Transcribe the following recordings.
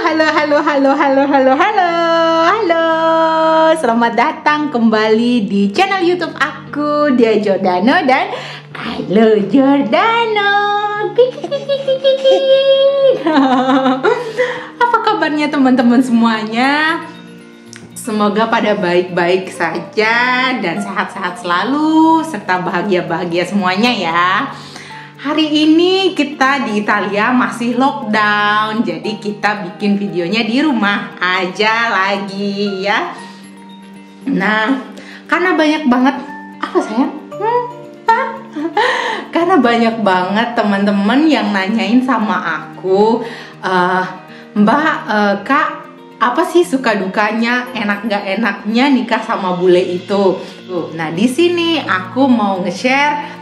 halo. Selamat datang kembali di channel YouTube aku, Dia Jordano dan Kylo Jordano. Apa kabarnya teman-teman semuanya? Semoga pada baik-baik saja dan sehat-sehat selalu serta bahagia-bahagia semuanya ya. Hari ini kita di Italia masih lockdown, jadi kita bikin videonya di rumah aja lagi ya. Nah, karena banyak banget apa sayang? Karena banyak banget teman-teman yang nanyain sama aku, Mbak, Kak, apa sih suka dukanya, enak gak enaknya nikah sama bule itu? Nah, di sini aku mau nge-share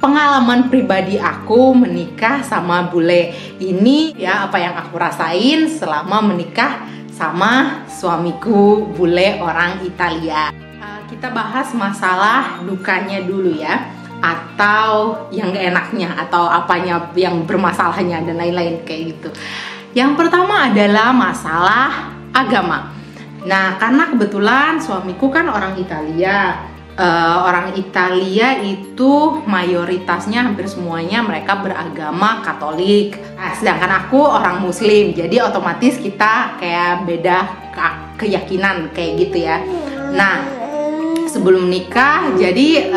pengalaman pribadi aku menikah sama bule ini ya, apa yang aku rasain selama menikah sama suamiku bule orang Italia. Kita bahas masalah dukanya dulu ya, atau yang gak enaknya, atau apanya yang bermasalahnya dan lain-lain kayak gitu. Yang pertama adalah masalah agama. Nah, karena kebetulan suamiku kan orang Italia. Orang Italia itu mayoritasnya hampir semuanya mereka beragama Katolik. Nah, sedangkan aku orang Muslim, jadi otomatis kita kayak beda keyakinan kayak gitu ya. Nah, sebelum nikah, jadi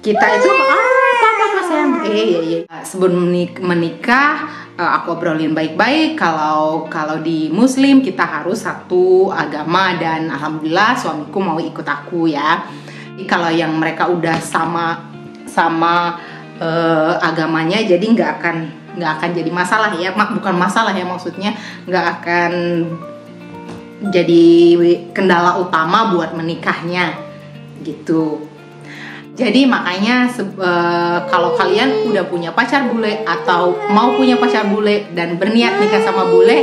kita itu sebelum menikah aku obrolin baik-baik kalau di Muslim kita harus satu agama, dan alhamdulillah suamiku mau ikut aku ya. Jadi kalau yang mereka udah sama agamanya, jadi nggak akan jadi masalah ya, bukan masalah ya, maksudnya nggak akan jadi kendala utama buat menikahnya gitu. Jadi makanya kalau kalian udah punya pacar bule atau mau punya pacar bule dan berniat nikah sama bule,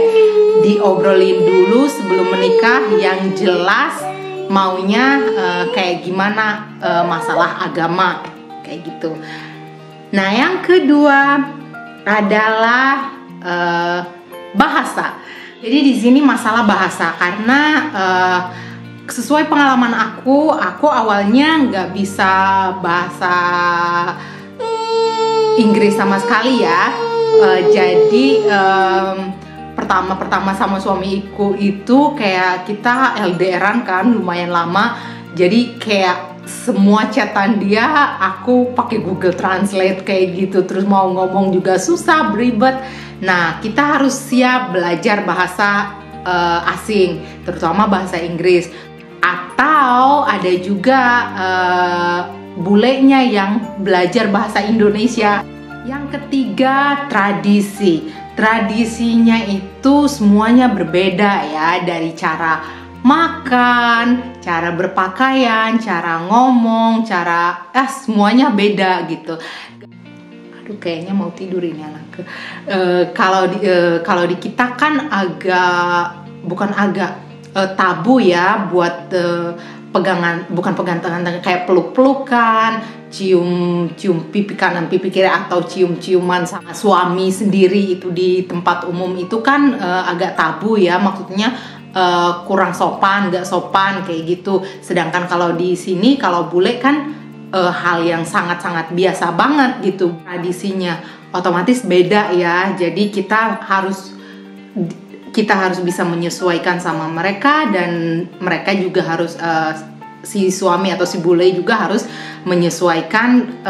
diobrolin dulu sebelum menikah yang jelas maunya kayak gimana, masalah agama kayak gitu. Nah, yang kedua adalah bahasa. Jadi di sini masalah bahasa, karena sesuai pengalaman aku awalnya nggak bisa bahasa Inggris sama sekali ya. Jadi pertama sama suamiku itu kayak kita LDRan kan lumayan lama. Jadi kayak semua chatan dia aku pakai Google Translate kayak gitu. Terus mau ngomong juga susah, beribet. Nah, kita harus siap belajar bahasa asing, terutama bahasa Inggris. Atau ada juga bulenya yang belajar bahasa Indonesia. Yang ketiga, tradisi. Tradisinya itu semuanya berbeda ya, dari cara makan, cara berpakaian, cara ngomong, semuanya beda gitu. Aduh, kayaknya mau tidur ini anak. Kalau di kita kan tabu ya buat bukan pegangan tangan, kayak peluk-pelukan, cium pipi kanan pipi kiri, atau ciuman sama suami sendiri itu di tempat umum itu kan agak tabu ya, maksudnya kurang sopan, gak sopan kayak gitu. Sedangkan kalau di sini, kalau bule kan hal yang sangat-sangat biasa banget gitu tradisinya, otomatis beda ya. Jadi kita harus bisa menyesuaikan sama mereka, dan mereka juga harus si suami atau si bule juga harus menyesuaikan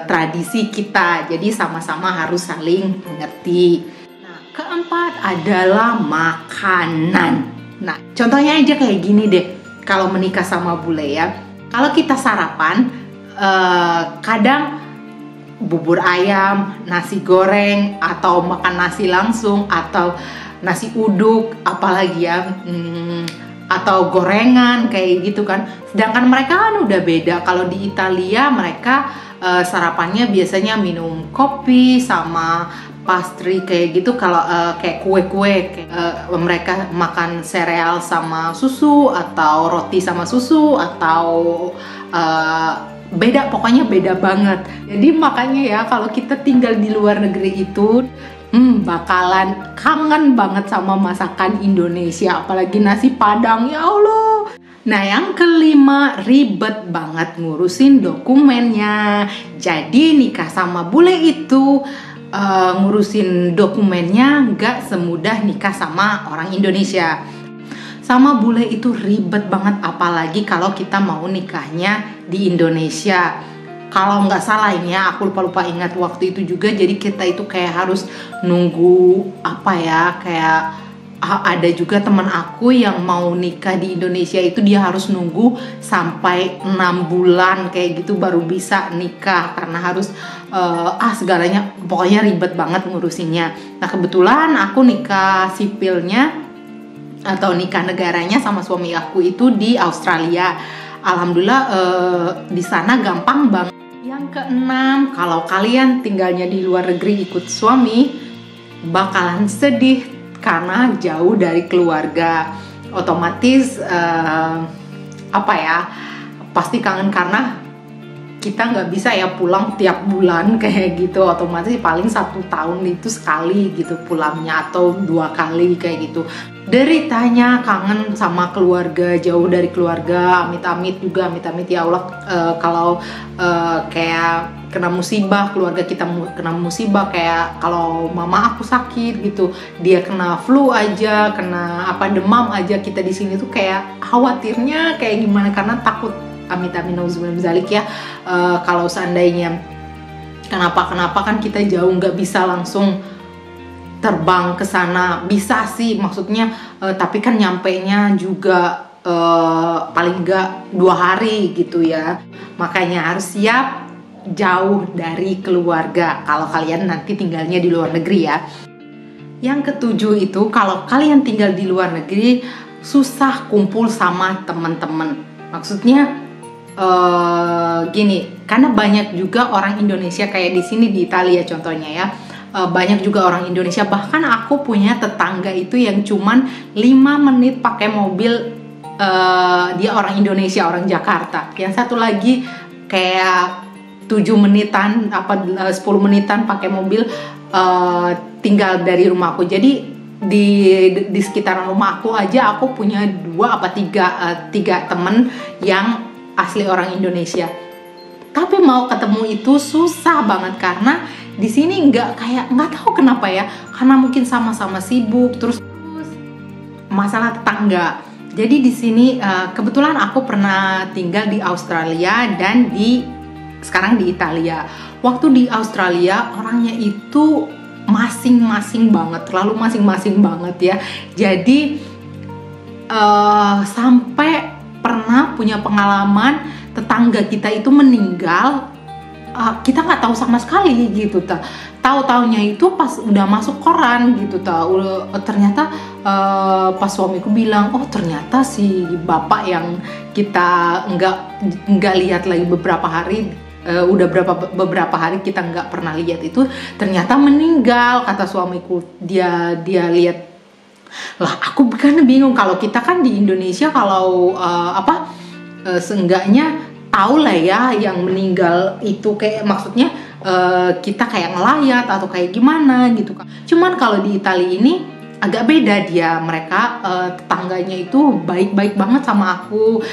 tradisi kita. Jadi sama-sama harus saling mengerti. Nah, keempat adalah makanan. Nah, contohnya aja kayak gini deh, kalau menikah sama bule ya. Kalau kita sarapan, kadang bubur ayam, nasi goreng, atau makan nasi langsung, atau nasi uduk, apalagi ya, atau gorengan kayak gitu kan. Sedangkan mereka kan udah beda. Kalau di Italia mereka sarapannya biasanya minum kopi sama pastry kayak gitu. Kalau kayak kue-kue, mereka makan sereal sama susu, atau roti sama susu, atau beda, pokoknya beda banget. Jadi makanya ya, kalau kita tinggal di luar negeri itu bakalan kangen banget sama masakan Indonesia, apalagi nasi Padang, ya Allah. Nah, yang kelima, ribet banget ngurusin dokumennya. Jadi nikah sama bule itu ngurusin dokumennya nggak semudah nikah sama orang Indonesia. Sama bule itu ribet banget, apalagi kalau kita mau nikahnya di Indonesia. Kalau nggak salah ini ya, aku lupa ingat waktu itu juga. Jadi kita itu kayak harus nunggu kayak ada juga teman aku yang mau nikah di Indonesia itu dia harus nunggu sampai 6 bulan kayak gitu baru bisa nikah, karena harus segalanya pokoknya ribet banget ngurusinnya. Nah, kebetulan aku nikah sipilnya atau nikah negaranya sama suami aku itu di Australia. Alhamdulillah di sana gampang banget. Yang keenam, kalau kalian tinggalnya di luar negeri ikut suami, bakalan sedih karena jauh dari keluarga. Otomatis pasti kangen karena kita nggak bisa ya pulang tiap bulan kayak gitu. Otomatis paling 1 tahun itu sekali gitu pulangnya, atau 2 kali kayak gitu. Deritanya kangen sama keluarga, jauh dari keluarga, amit-amit ya Allah, kalau kayak kena musibah, keluarga kita kena musibah, kayak kalau mama aku sakit gitu, dia kena flu aja, kena demam aja, kita di sini tuh kayak khawatirnya kayak gimana, karena takut amit-amit naudzubillah ya, kalau seandainya kenapa kan kita jauh, nggak bisa langsung terbang ke sana. Bisa sih maksudnya, tapi kan nyampenya juga paling nggak 2 hari gitu ya. Makanya harus siap jauh dari keluarga kalau kalian nanti tinggalnya di luar negeri ya. Yang ketujuh itu, kalau kalian tinggal di luar negeri susah kumpul sama teman-teman. Maksudnya gini, karena banyak juga orang Indonesia kayak di sini di Italia contohnya ya. Banyak juga orang Indonesia, bahkan aku punya tetangga itu yang cuman 5 menit pakai mobil, dia orang Indonesia, orang Jakarta. Yang satu lagi kayak 7 menitan 10 menitan pakai mobil, tinggal dari rumahku. Jadi di sekitaran rumah aku aja aku punya 2 apa 3 temen yang asli orang Indonesia. Tapi mau ketemu itu susah banget karena di sini nggak tahu kenapa ya, karena mungkin sama-sama sibuk, terus masalah tetangga. Jadi di sini kebetulan aku pernah tinggal di Australia dan sekarang di Italia. Waktu di Australia orangnya itu masing-masing banget, terlalu masing-masing banget ya. Jadi sampai pernah punya pengalaman tetangga kita itu meninggal. Kita nggak tahu sama sekali gitu, tahu-taunya itu pas udah masuk koran gitu, ternyata pas suamiku bilang, oh ternyata si bapak yang kita nggak lihat lagi beberapa hari, udah beberapa hari kita nggak pernah lihat itu ternyata meninggal, kata suamiku. Dia lihat lah, aku kan bingung, kalau kita kan di Indonesia kalau seenggaknya tahu lah ya yang meninggal itu, kayak maksudnya kita kayak ngelayat atau kayak gimana gitu kan. Cuman kalau di Italia ini agak beda dia, mereka tetangganya itu baik-baik banget sama aku,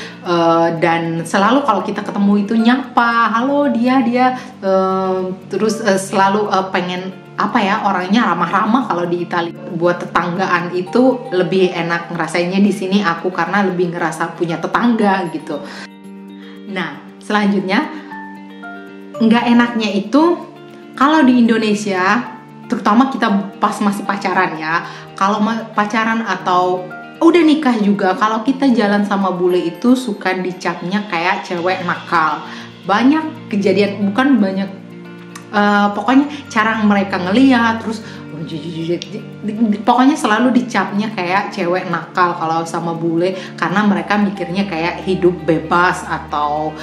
dan selalu kalau kita ketemu itu nyapa, halo dia terus selalu pengen orangnya ramah-ramah. Kalau di Italia buat tetanggaan itu lebih enak ngerasainnya di sini aku, karena lebih ngerasa punya tetangga gitu. Nah, selanjutnya nggak enaknya itu kalau di Indonesia, terutama kita pas masih pacaran ya, kalau pacaran atau udah nikah juga, kalau kita jalan sama bule itu suka dicapnya kayak cewek nakal. Banyak kejadian, bukan banyak, pokoknya cara mereka ngeliat, terus pokoknya selalu dicapnya kayak cewek nakal kalau sama bule, karena mereka mikirnya kayak hidup bebas atau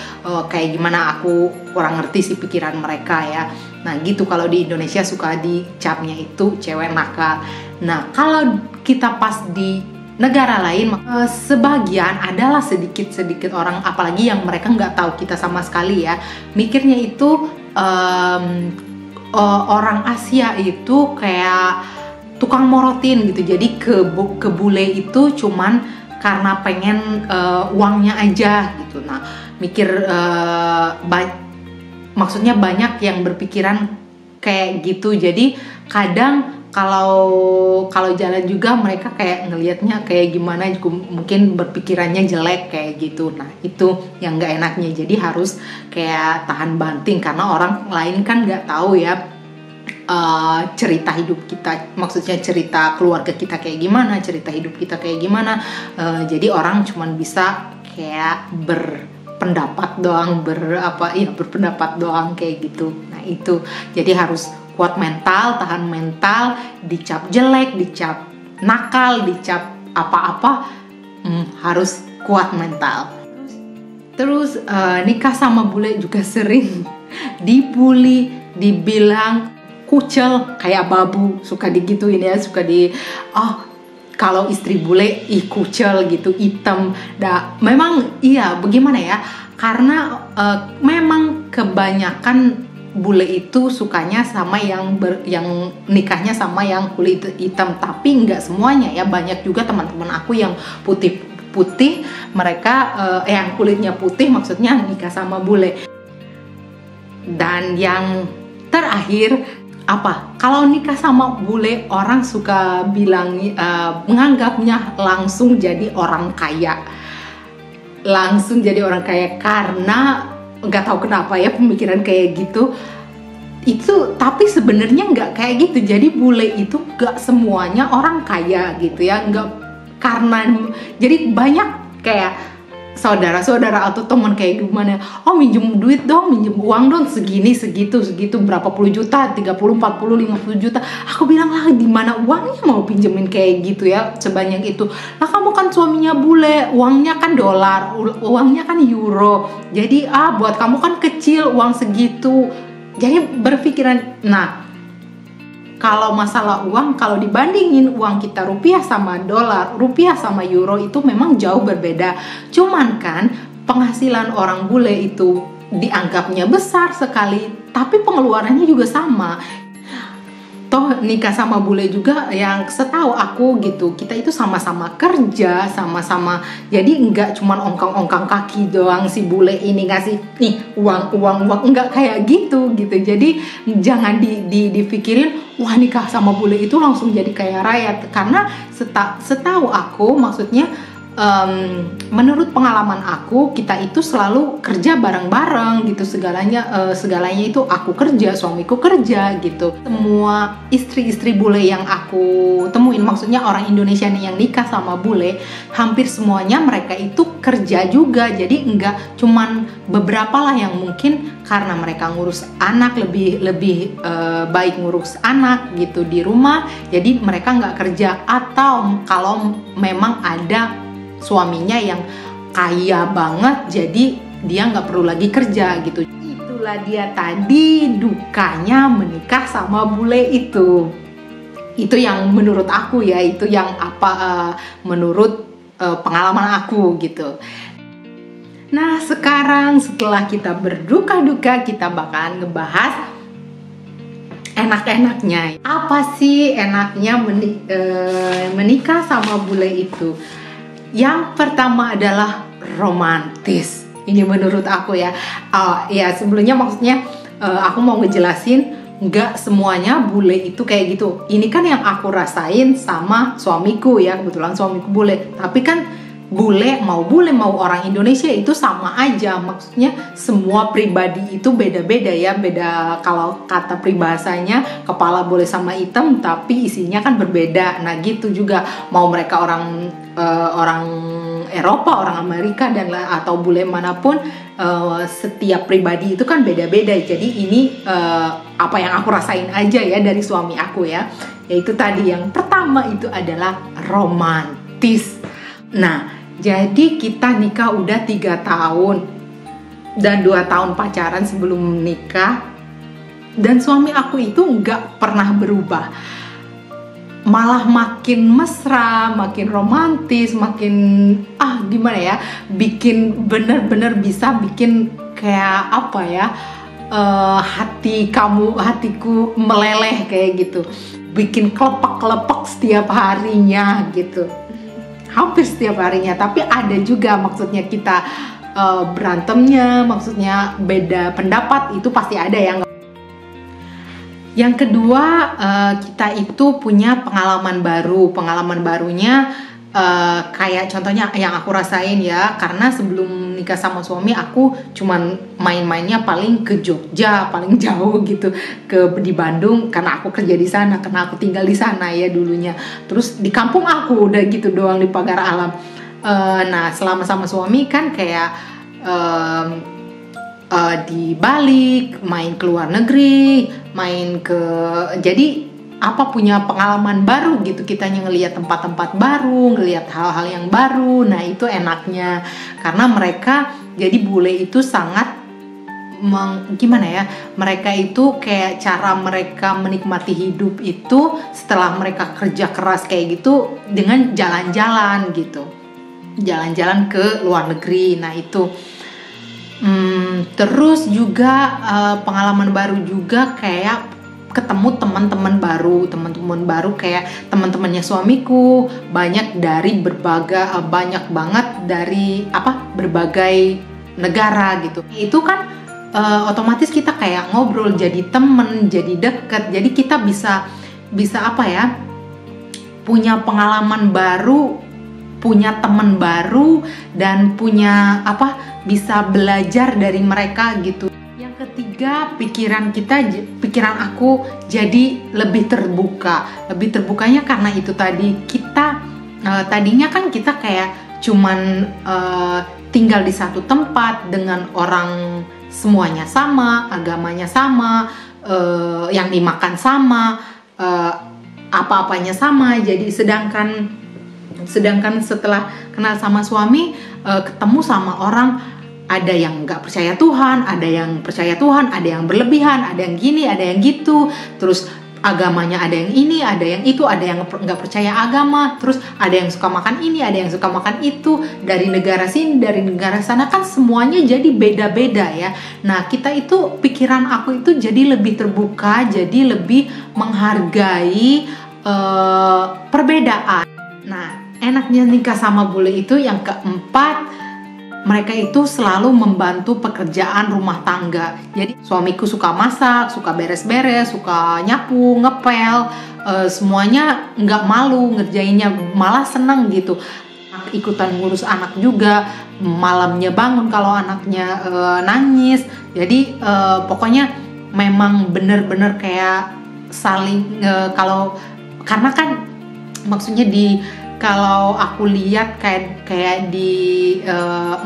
kayak gimana, aku kurang ngerti sih pikiran mereka ya. Nah gitu, kalau di Indonesia suka dicapnya itu cewek nakal. Nah kalau kita pas di negara lain, sebagian adalah sedikit orang, apalagi yang mereka nggak tahu kita sama sekali ya, mikirnya itu orang Asia itu kayak tukang morotin gitu. Jadi ke bule itu cuman karena pengen uangnya aja gitu. Nah, mikir maksudnya banyak yang berpikiran kayak gitu. Jadi kadang kalau jalan juga mereka kayak ngelihatnya kayak gimana, mungkin berpikirannya jelek kayak gitu. Nah, itu yang nggak enaknya. Jadi harus kayak tahan banting karena orang lain kan nggak tahu ya cerita hidup kita, maksudnya cerita keluarga kita kayak gimana, cerita hidup kita kayak gimana. Jadi orang cuman bisa kayak berpendapat doang, berpendapat doang kayak gitu. Nah, itu jadi harus kuat mental, tahan mental, dicap jelek, dicap nakal, dicap apa-apa, harus kuat mental. Terus nikah sama bule juga sering dibully, dibilang kucel kayak babu, suka digituin ya, suka kalau istri bule kucel gitu, hitam. Memang iya, bagaimana ya? Karena memang kebanyakan bule itu sukanya sama yang nikahnya sama yang kulit hitam, tapi nggak semuanya ya. Banyak juga teman-teman aku yang putih, mereka yang kulitnya putih maksudnya nikah sama bule. Dan yang terakhir kalau nikah sama bule, orang suka bilang menganggapnya langsung jadi orang kaya, karena nggak tahu kenapa ya pemikiran kayak gitu. Itu tapi sebenarnya nggak kayak gitu. Jadi bule itu nggak semuanya orang kaya gitu ya, nggak, karena jadi banyak kayak saudara-saudara atau teman kayak gimana, minjem duit dong, minjem uang dong, segini segitu berapa puluh juta, 30, 40, 50 juta. Aku bilang lah, di mana uangnya mau pinjemin kayak gitu ya sebanyak itu. Lah kamu kan suaminya bule, uangnya kan dolar, uangnya kan euro. Jadi buat kamu kan kecil uang segitu. Jadi berpikiran, nah kalau masalah uang, kalau dibandingin uang kita rupiah sama dolar, rupiah sama euro itu memang jauh berbeda. Cuman kan penghasilan orang bule itu dianggapnya besar sekali, tapi pengeluarannya juga sama. Toh nikah sama bule juga yang setahu aku gitu, kita itu sama-sama kerja, sama-sama, jadi nggak cuma ongkang-ongkang kaki doang si bule ini ngasih nih uang, nggak kayak gitu. Jadi jangan dipikirin wah nikah sama bule itu langsung jadi kaya raya, karena setahu aku, maksudnya menurut pengalaman aku, kita itu selalu kerja bareng-bareng gitu, segalanya itu aku kerja, suamiku kerja gitu. Semua istri-istri bule yang aku temuin, maksudnya orang Indonesia nih yang nikah sama bule, hampir semuanya mereka itu kerja juga. Jadi enggak cuman beberapa lah yang mungkin karena mereka ngurus anak, lebih baik ngurus anak gitu di rumah, jadi mereka nggak kerja. Atau kalau memang ada suaminya yang kaya banget, jadi dia nggak perlu lagi kerja gitu. Itulah dia tadi dukanya menikah sama bule itu yang menurut aku ya, itu yang menurut pengalaman aku gitu. Nah sekarang setelah kita berduka-duka, kita bakalan ngebahas enak-enaknya. Apa sih enaknya menikah sama bule itu? Yang pertama adalah romantis. Ini menurut aku ya. Ya sebelumnya maksudnya aku mau ngejelasin, nggak semuanya bule itu kayak gitu. Ini kan yang aku rasain sama suamiku ya, kebetulan suamiku bule. Tapi kan bule mau orang Indonesia itu sama aja, maksudnya semua pribadi itu beda-beda ya, beda. Kalau kata peribahasanya kepala boleh sama hitam tapi isinya kan berbeda. Nah gitu juga, mau mereka orang Eropa, orang Amerika atau bule manapun, setiap pribadi itu kan beda-beda. Jadi ini apa yang aku rasain aja ya dari suami aku ya, yaitu tadi yang pertama itu adalah romantis. Nah jadi kita nikah udah 3 tahun dan 2 tahun pacaran sebelum nikah, dan suami aku itu nggak pernah berubah, malah makin mesra, makin romantis, makin gimana ya, bikin bener-bener bisa bikin kayak apa ya, hatiku meleleh kayak gitu, bikin kelepak-kelepak setiap harinya gitu, hampir setiap harinya. Tapi ada juga maksudnya kita berantemnya, maksudnya beda pendapat, itu pasti ada ya. Yang kedua, kita itu punya pengalaman baru. Pengalaman barunya kayak contohnya yang aku rasain ya, karena sebelum nikah sama suami aku cuman main-mainnya paling ke Jogja, paling jauh gitu, di Bandung karena aku kerja di sana, karena aku tinggal di sana ya dulunya. Terus di kampung aku udah gitu doang di Pagar Alam. Nah selama sama suami kan kayak di Bali, main ke luar negeri, jadi punya pengalaman baru gitu, kitanya ngelihat tempat-tempat baru, ngelihat hal-hal yang baru. Nah itu enaknya, karena mereka jadi bule itu sangat gimana ya, mereka itu kayak cara mereka menikmati hidup itu setelah mereka kerja keras kayak gitu, dengan jalan-jalan gitu, jalan-jalan ke luar negeri. Nah itu terus juga pengalaman baru juga kayak ketemu teman-teman baru kayak teman-temannya suamiku, banyak banget dari berbagai negara gitu. Itu kan otomatis kita kayak ngobrol, jadi temen, jadi deket, jadi kita bisa punya pengalaman baru, punya teman baru, dan bisa belajar dari mereka gitu. Ketiga, pikiran aku jadi lebih terbuka. Lebih terbukanya karena itu tadi, kita tadinya kan kita kayak cuman tinggal di satu tempat dengan orang semuanya sama, agamanya sama, yang dimakan sama, apa-apanya sama. Jadi sedangkan setelah kenal sama suami, ketemu sama orang, ada yang nggak percaya Tuhan, ada yang percaya Tuhan, ada yang berlebihan, ada yang gini, ada yang gitu. Terus agamanya ada yang ini, ada yang itu, ada yang nggak percaya agama. Terus ada yang suka makan ini, ada yang suka makan itu. Dari negara sini, dari negara sana, kan semuanya jadi beda-beda ya. Nah kita itu, pikiran aku itu jadi lebih terbuka, jadi lebih menghargai perbedaan. Nah enaknya nikah sama bule itu yang keempat, mereka itu selalu membantu pekerjaan rumah tangga. Jadi suamiku suka masak, suka beres-beres, suka nyapu, ngepel, semuanya nggak malu ngerjainnya, malah seneng gitu. Ikutan ngurus anak juga, malamnya bangun kalau anaknya nangis. Jadi pokoknya memang bener-bener kayak saling karena kan maksudnya kalau aku lihat kayak di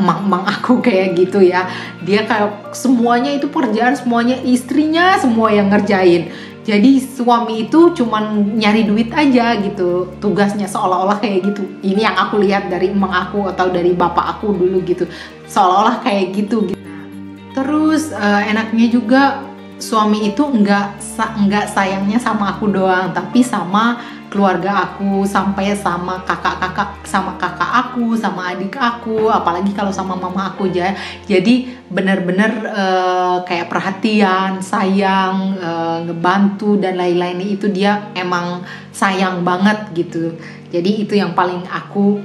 emang aku kayak gitu ya, dia kayak semuanya itu pekerjaan, semuanya istrinya semua yang ngerjain. Jadi suami itu cuman nyari duit aja gitu, tugasnya seolah-olah kayak gitu. Ini yang aku lihat dari emang aku atau dari bapak aku dulu gitu, seolah-olah kayak gitu. Terus enaknya juga suami itu nggak sayangnya sama aku doang, tapi sama keluarga aku, sampai sama kakak aku, sama adik aku, apalagi kalau sama mama aku aja. Jadi bener-bener kayak perhatian, sayang, ngebantu dan lain-lain, itu dia emang sayang banget gitu. Jadi itu yang paling aku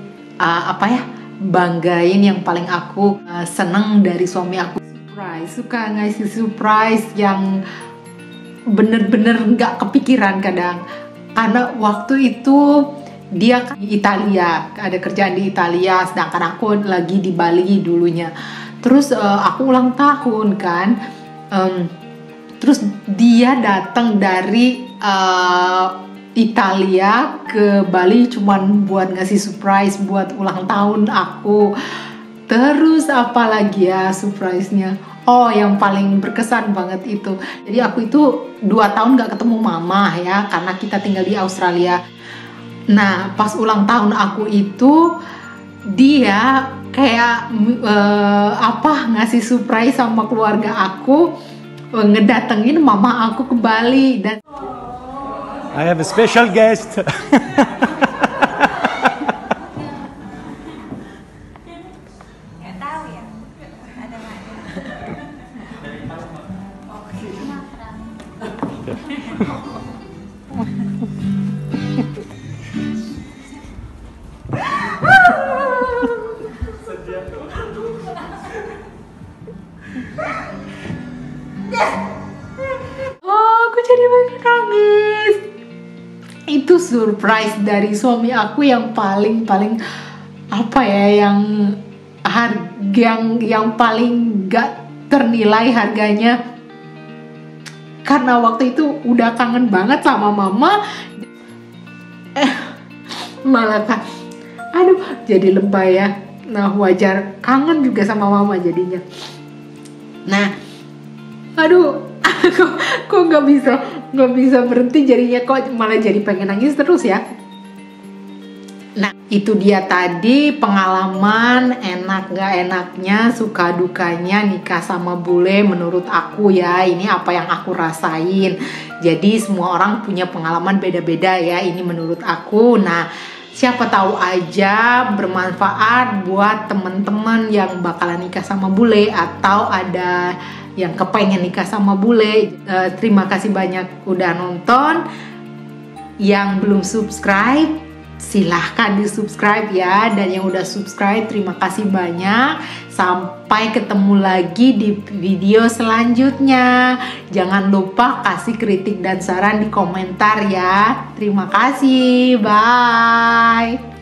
banggain, yang paling aku seneng dari suami aku. Suka ngasih surprise yang bener-bener nggak kepikiran kadang. Karena waktu itu dia kan di Italia, ada kerjaan di Italia, sedangkan aku lagi di Bali dulunya. Terus aku ulang tahun kan, terus dia datang dari Italia ke Bali cuman buat ngasih surprise buat ulang tahun aku. Terus apa lagi ya surprise-nya? Oh, yang paling berkesan banget itu. Jadi aku itu 2 tahun gak ketemu mama ya, karena kita tinggal di Australia. Nah, pas ulang tahun aku itu, dia kayak ngasih surprise sama keluarga aku, ngedatengin mama aku ke Bali. Dan I have a special guest. surprise dari suami aku yang paling apa ya, yang paling gak ternilai harganya. Karena waktu itu udah kangen banget sama mama, malah jadi lebay ya. Nah wajar, kangen juga sama mama jadinya. Nah kok nggak bisa berhenti jadinya, kok malah jadi pengen nangis terus ya. Nah itu dia tadi pengalaman enak gak enaknya, suka dukanya nikah sama bule menurut aku ya. Ini apa yang aku rasain. Jadi semua orang punya pengalaman beda-beda ya, ini menurut aku. Nah siapa tahu aja bermanfaat buat temen-temen yang bakalan nikah sama bule atau ada yang kepengen nikah sama bule. Terima kasih banyak udah nonton. Yang belum subscribe silahkan di subscribe ya, dan yang udah subscribe terima kasih banyak. Sampai ketemu lagi di video selanjutnya. Jangan lupa kasih kritik dan saran di komentar ya. Terima kasih, bye.